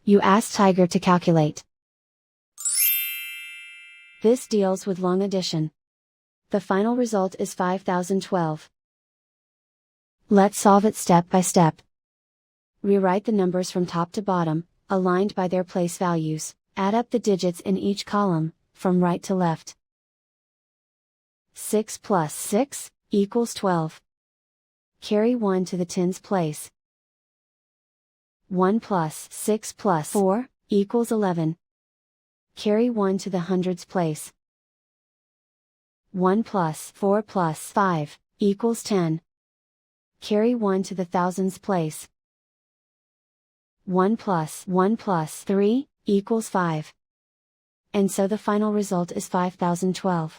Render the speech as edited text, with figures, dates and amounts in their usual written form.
You ask Tiger to calculate. This deals with long addition. The final result is 5012. Let's solve it step by step. Rewrite the numbers from top to bottom, aligned by their place values, add up the digits in each column, from right to left. 6 plus 6, equals 12. Carry 1 to the tens place. 1 plus 6 plus 4, equals 11. Carry 1 to the hundreds place. 1 plus 4 plus 5, equals 10. Carry 1 to the thousands place. 1 plus 3, equals 5. And so the final result is 5012.